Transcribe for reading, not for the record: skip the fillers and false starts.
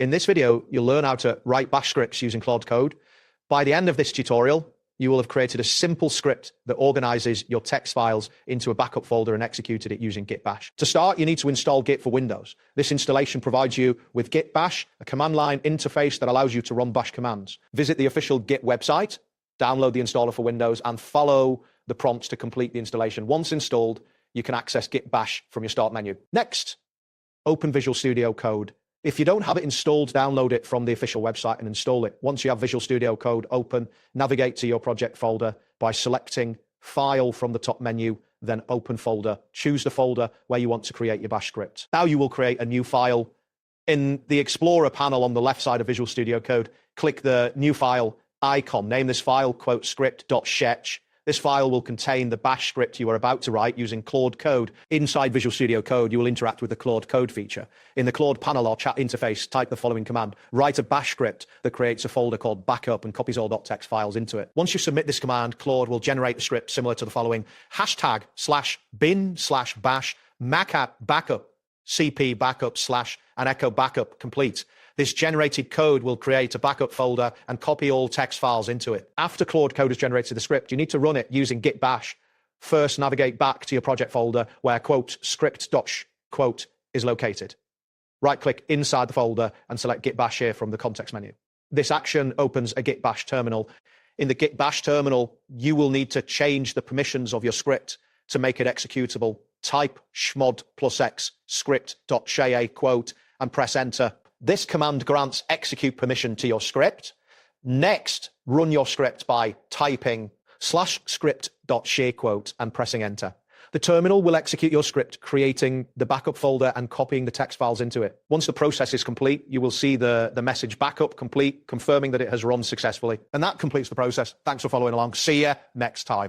In this video, you'll learn how to write bash scripts using Claude Code. By the end of this tutorial, you will have created a simple script that organizes your text files into a backup folder and executed it using Git bash. To start, you need to install Git for Windows. This installation provides you with Git bash, a command line interface that allows you to run bash commands. Visit the official Git website, download the installer for Windows, and follow the prompts to complete the installation. Once installed, you can access Git bash from your start menu. Next, open Visual Studio Code. If you don't have it installed, download it from the official website and install it. Once you have Visual Studio Code open, navigate to your project folder by selecting File from the top menu, then Open Folder. Choose the folder where you want to create your bash script. Now you will create a new file. In the Explorer panel on the left side of Visual Studio Code, click the New File icon. Name this file, script.shetch. This file will contain the bash script you are about to write using Claude Code. Inside Visual Studio Code, you will interact with the Claude Code feature. In the Claude panel or chat interface, type the following command. Write a bash script that creates a folder called backup and copies all .txt files into it. Once you submit this command, Claude will generate a script similar to the following: #bin/bash macat backup cp backup / and echo backup complete. This generated code will create a backup folder and copy all text files into it. After Claude Code has generated the script, you need to run it using Git bash. First, navigate back to your project folder where script.sh is located. Right-click inside the folder and select Git bash here from the context menu. This action opens a Git bash terminal. In the Git bash terminal, you will need to change the permissions of your script to make it executable. Type chmod +x script.sha and press enter. This command grants execute permission to your script. Next, run your script by typing /script.share and pressing enter. The terminal will execute your script, creating the backup folder and copying the text files into it. Once the process is complete, you will see the message backup complete, confirming that it has run successfully. And that completes the process. Thanks for following along. See you next time.